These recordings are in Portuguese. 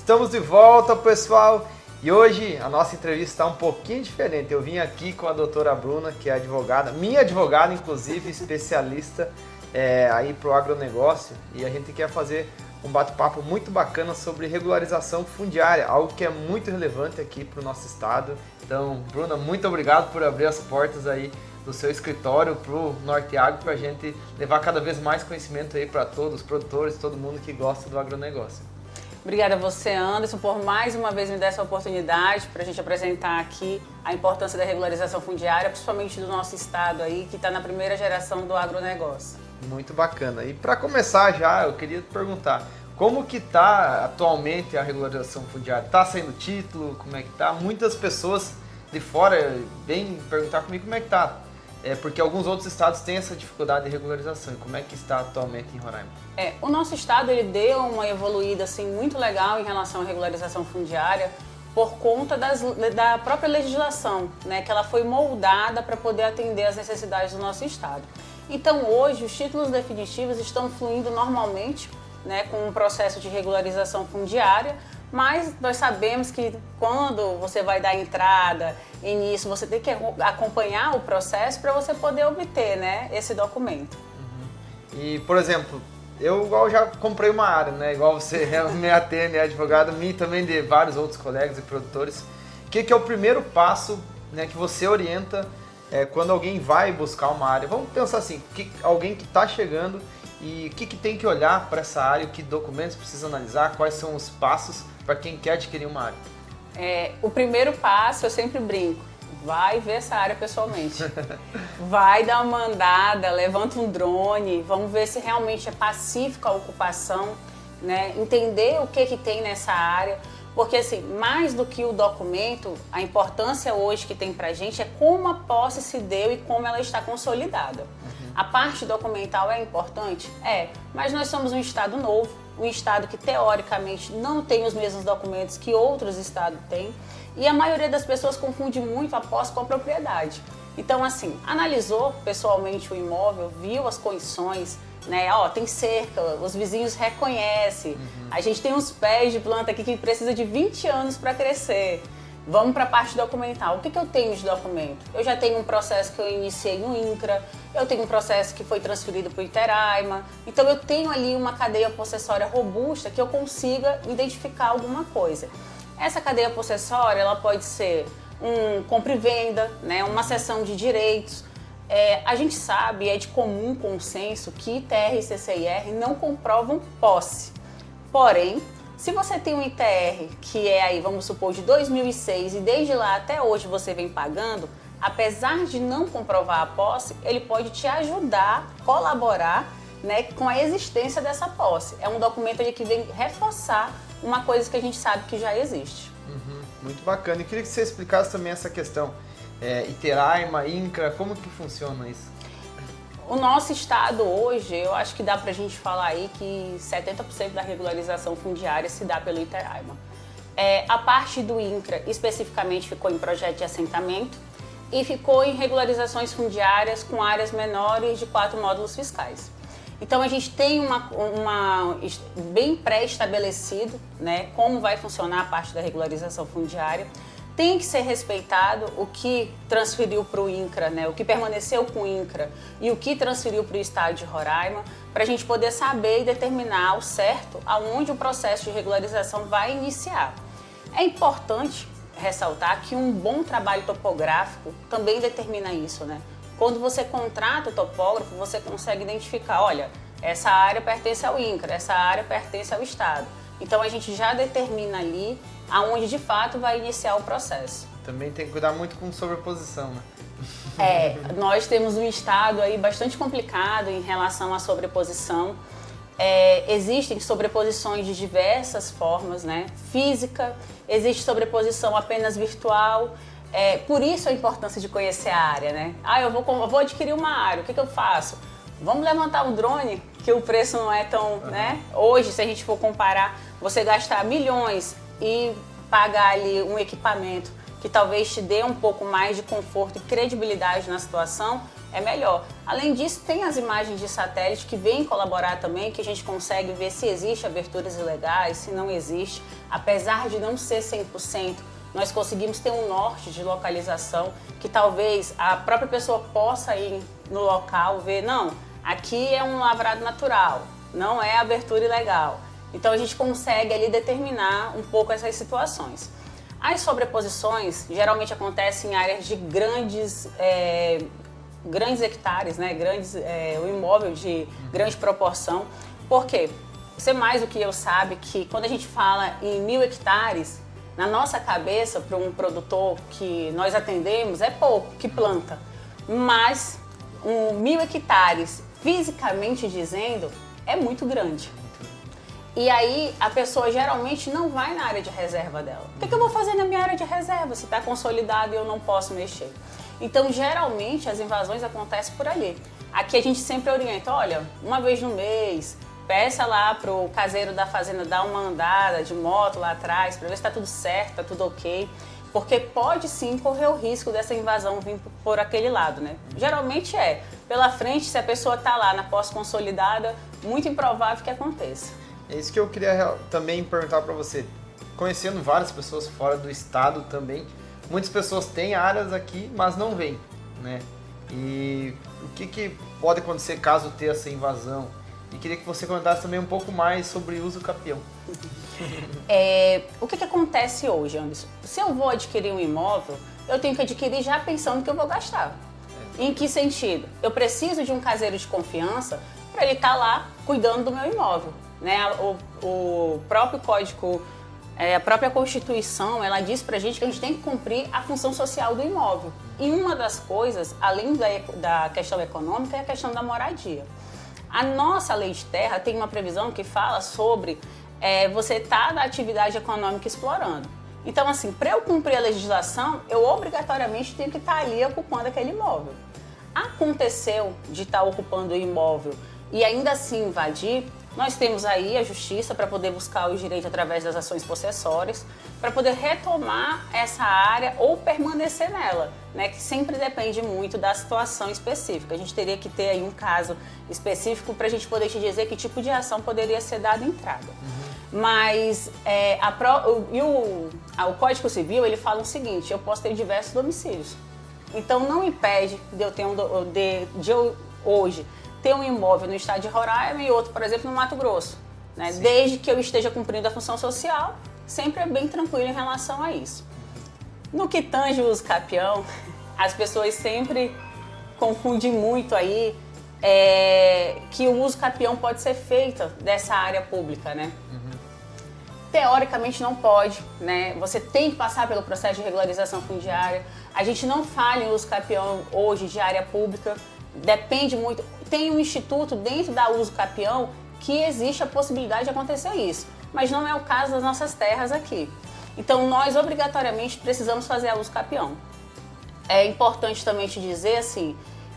Estamos de volta, pessoal, e hoje a nossa entrevista está um pouquinho diferente. Eu vim aqui com a doutora Bruna, que é advogada, minha advogada, inclusive, especialista aí para o agronegócio, e a gente quer fazer um bate-papo muito bacana sobre regularização fundiária, algo que é muito relevante aqui para o nosso estado. Então, Bruna, muito obrigado por abrir as portas aí do seu escritório para o Norte Agro, para a gente levar cada vez mais conhecimento aí para todos os produtores, todo mundo que gosta do agronegócio. Obrigada a você, Anderson, por mais uma vez me dar essa oportunidade para a gente apresentar aqui a importância da regularização fundiária, principalmente do nosso estado aí, que está na primeira geração do agronegócio. Muito bacana. E para começar já, eu queria te perguntar, como que está atualmente a regularização fundiária? Está saindo título? Como é que está? Muitas pessoas de fora vêm perguntar comigo como é que está. Porque alguns outros estados têm essa dificuldade de regularização. Como é que está atualmente em Roraima? O nosso estado ele deu uma evoluída assim, muito legal em relação à regularização fundiária por conta da própria legislação, né, que ela foi moldada para poder atender às necessidades do nosso estado. Então hoje os títulos definitivos estão fluindo normalmente, né, com um processo de regularização fundiária, mas nós sabemos que quando você vai dar entrada, início, você tem que acompanhar o processo para você poder obter, né, esse documento. E, por exemplo, eu igual já comprei uma área, né, igual você me atende, é advogado, mim também de vários outros colegas e produtores. O que é o primeiro passo, né, que você orienta quando alguém vai buscar uma área? Vamos pensar assim, alguém que está chegando e o que tem que olhar para essa área, que documentos precisa analisar, quais são os passos para quem quer adquirir uma área? O primeiro passo, eu sempre brinco, vai ver essa área pessoalmente. Vai dar uma andada, levanta um drone, vamos ver se realmente é pacífica a ocupação, né? Entender o que tem nessa área. Porque, assim, mais do que o documento, a importância hoje que tem pra gente é como a posse se deu e como ela está consolidada. A parte documental é importante? Mas nós somos um estado novo, um estado que teoricamente não tem os mesmos documentos que outros estados têm, e a maioria das pessoas confunde muito a posse com a propriedade. Então, assim, analisou pessoalmente o imóvel, viu as condições, né? Tem cerca, os vizinhos reconhecem. A gente tem uns pés de planta aqui que precisa de 20 anos para crescer. Vamos para a parte documental. O que eu tenho de documento? Eu já tenho um processo que eu iniciei no INCRA, eu tenho um processo que foi transferido para o Iteraima. Então eu tenho ali uma cadeia possessória robusta que eu consiga identificar alguma coisa. Essa cadeia possessória ela pode ser um compra e venda, né? Uma cessão de direitos. A gente sabe, é de comum consenso que ITR e CCIR não comprovam posse. Porém, se você tem um ITR que é aí, vamos supor, de 2006 e desde lá até hoje você vem pagando, apesar de não comprovar a posse, ele pode te ajudar, colaborar, né, com a existência dessa posse. É um documento ali que vem reforçar uma coisa que a gente sabe que já existe. Muito bacana. E queria que você explicasse também essa questão. Iteraima, INCRA, como que funciona isso? O nosso estado hoje, eu acho que dá pra gente falar aí que 70% da regularização fundiária se dá pelo Iteraima. A parte do INCRA especificamente ficou em projeto de assentamento e ficou em regularizações fundiárias com áreas menores de 4 módulos fiscais. Então a gente tem uma bem pré-estabelecido, né, como vai funcionar a parte da regularização fundiária. Tem que ser respeitado o que transferiu para o INCRA, né? O que permaneceu com o INCRA e o que transferiu para o estado de Roraima, para a gente poder saber e determinar ao certo aonde o processo de regularização vai iniciar. É importante ressaltar que um bom trabalho topográfico também determina isso, né? Quando você contrata o topógrafo, você consegue identificar, olha, essa área pertence ao INCRA, essa área pertence ao estado. Então a gente já determina ali aonde de fato vai iniciar o processo. Também tem que cuidar muito com sobreposição, né? Nós temos um estado aí bastante complicado em relação à sobreposição. Existem sobreposições de diversas formas, né? Física, existe sobreposição apenas virtual. Por isso a importância de conhecer a área, né? Eu vou adquirir uma área, o que eu faço? Vamos levantar um drone, que o preço não é tão, né? Hoje, se a gente for comparar, você gastar milhões e pagar ali um equipamento que talvez te dê um pouco mais de conforto e credibilidade na situação, é melhor. Além disso, tem as imagens de satélite que vêm colaborar também, que a gente consegue ver se existe aberturas ilegais, se não existe. Apesar de não ser 100%, nós conseguimos ter um norte de localização que talvez a própria pessoa possa ir no local ver, não, aqui é um lavrado natural, não é abertura ilegal. Então a gente consegue ali determinar um pouco essas situações. As sobreposições geralmente acontecem em áreas de grandes hectares, né? O imóvel de grande proporção. Por quê? Você mais do que eu sabe que quando a gente fala em 1.000 hectares, na nossa cabeça, para um produtor que nós atendemos, é pouco que planta. Mas 1.000 hectares, fisicamente dizendo, é muito grande. E aí a pessoa geralmente não vai na área de reserva dela. O que eu vou fazer na minha área de reserva se está consolidado e eu não posso mexer? Então, geralmente, as invasões acontecem por ali. Aqui a gente sempre orienta, olha, uma vez no mês, peça lá pro caseiro da fazenda dar uma andada de moto lá atrás, para ver se está tudo certo, está tudo ok. Porque pode sim correr o risco dessa invasão vir por aquele lado, né? Geralmente pela frente, se a pessoa está lá na posse consolidada, muito improvável que aconteça. É isso que eu queria também perguntar para você. Conhecendo várias pessoas fora do estado também, muitas pessoas têm áreas aqui, mas não vêm, né? E o que pode acontecer caso tenha essa invasão? E queria que você comentasse também um pouco mais sobre o uso capião. O que acontece hoje, Anderson? Se eu vou adquirir um imóvel, eu tenho que adquirir já pensando que eu vou gastar. Em que sentido? Eu preciso de um caseiro de confiança para ele estar lá cuidando do meu imóvel. Né? O próprio código, a própria Constituição, ela diz pra gente que a gente tem que cumprir a função social do imóvel. E uma das coisas, além da questão econômica, é a questão da moradia. A nossa lei de terra tem uma previsão que fala sobre você estar na atividade econômica explorando. Então, assim, para eu cumprir a legislação, eu obrigatoriamente tenho que estar ali ocupando aquele imóvel. Aconteceu de estar ocupando o imóvel e ainda assim invadir, nós temos aí a justiça para poder buscar os direitos através das ações possessórias, para poder retomar essa área ou permanecer nela, né? Que sempre depende muito da situação específica. A gente teria que ter aí um caso específico para a gente poder te dizer que tipo de ação poderia ser dada entrada. Mas o Código Civil, ele fala o seguinte: eu posso ter diversos domicílios. Então não impede de eu ter hoje ter um imóvel no estado de Roraima e outro, por exemplo, no Mato Grosso. Né? Desde que eu esteja cumprindo a função social, sempre é bem tranquilo em relação a isso. No que tange o uso capião, as pessoas sempre confundem muito aí que o uso capião pode ser feito dessa área pública, né? Teoricamente não pode, né? Você tem que passar pelo processo de regularização fundiária. A gente não fala em uso capião hoje de área pública, depende muito. Tem um instituto dentro da uso capião que existe a possibilidade de acontecer isso, mas não é o caso das nossas terras aqui. Então nós obrigatoriamente precisamos fazer a uso capião. É importante também te dizer assim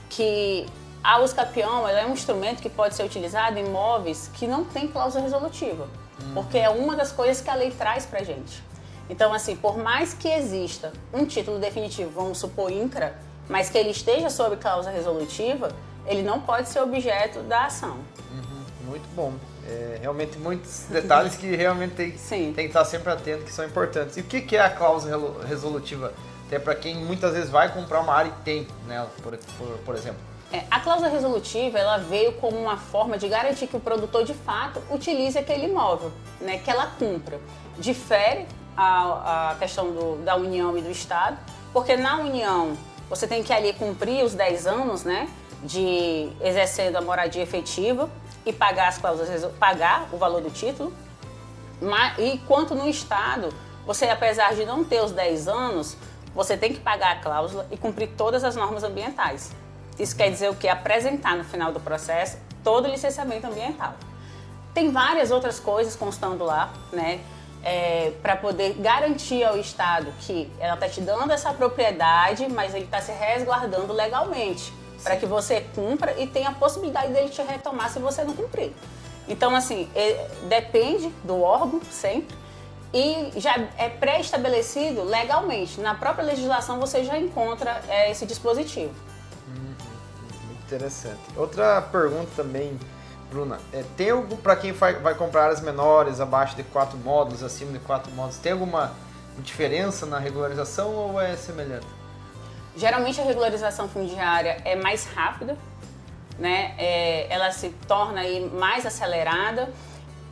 que a uso capião ela é um instrumento que pode ser utilizado em imóveis que não tem cláusula resolutiva, porque é uma das coisas que a lei traz pra gente. Então assim, por mais que exista um título definitivo, vamos supor INCRA, mas que ele esteja sob cláusula resolutiva, ele não pode ser objeto da ação. Muito bom. Realmente muitos detalhes que realmente tem que estar sempre atento, que são importantes. E o que é a cláusula resolutiva? Até para quem muitas vezes vai comprar uma área e tem nela, por exemplo. A cláusula resolutiva ela veio como uma forma de garantir que o produtor de fato utilize aquele imóvel, né, que ela cumpra. Difere a questão da União e do Estado, porque na União você tem que ali cumprir os 10 anos, né, de exercendo a moradia efetiva e pagar as cláusulas, pagar o valor do título. E quanto no Estado, você, apesar de não ter os 10 anos, você tem que pagar a cláusula e cumprir todas as normas ambientais. Isso quer dizer o quê? Apresentar no final do processo todo o licenciamento ambiental. Tem várias outras coisas constando lá, né? Para poder garantir ao Estado que ela está te dando essa propriedade, mas ele está se resguardando legalmente, para que você cumpra e tenha a possibilidade dele te retomar se você não cumprir. Então, assim, depende do órgão sempre e já é pré-estabelecido legalmente. Na própria legislação você já encontra esse dispositivo. Interessante. Outra pergunta também, Bruna, tem algo para quem vai comprar áreas menores, abaixo de 4 módulos, acima de 4 módulos, tem alguma diferença na regularização ou é semelhante? Geralmente a regularização fundiária é mais rápida, né? Ela se torna aí mais acelerada.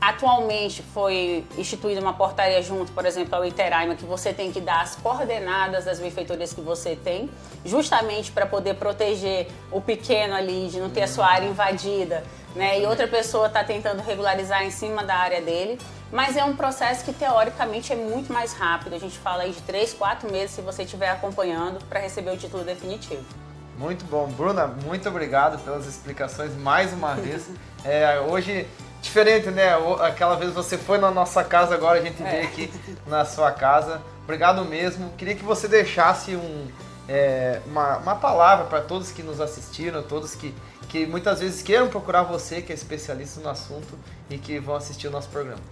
Atualmente foi instituída uma portaria junto, por exemplo, ao Iteraima, que você tem que dar as coordenadas das benfeitorias que você tem, justamente para poder proteger o pequeno ali, de não ter a sua área invadida, né? E outra pessoa está tentando regularizar em cima da área dele. Mas é um processo que, teoricamente, é muito mais rápido. A gente fala aí de 3, 4 meses, se você estiver acompanhando, para receber o título definitivo. Muito bom. Bruna, muito obrigado pelas explicações mais uma vez. Hoje, diferente, né? Aquela vez você foi na nossa casa, agora a gente veio aqui na sua casa. Obrigado mesmo. Queria que você deixasse uma palavra para todos que nos assistiram, todos que muitas vezes queiram procurar você, que é especialista no assunto e que vão assistir o nosso programa.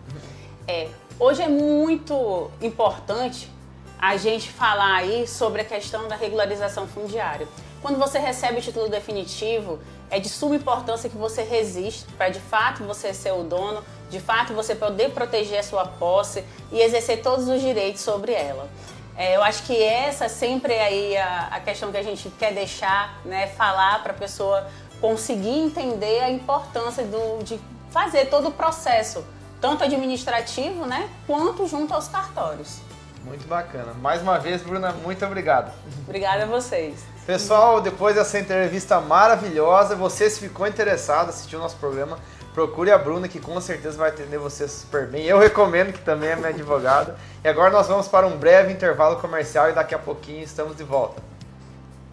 Hoje é muito importante a gente falar aí sobre a questão da regularização fundiária. Quando você recebe o título definitivo, é de suma importância que você resista para de fato você ser o dono, de fato você poder proteger a sua posse e exercer todos os direitos sobre ela. Eu acho que essa sempre é aí a questão que a gente quer deixar, né, falar para a pessoa conseguir entender a importância de fazer todo o processo, tanto administrativo, né, quanto junto aos cartórios. Muito bacana. Mais uma vez, Bruna, muito obrigado. Obrigada a vocês. Pessoal, depois dessa entrevista maravilhosa, você se ficou interessado, assistiu o nosso programa, procure a Bruna, que com certeza vai atender você super bem. Eu recomendo, que também é minha advogada. E agora nós vamos para um breve intervalo comercial e daqui a pouquinho estamos de volta.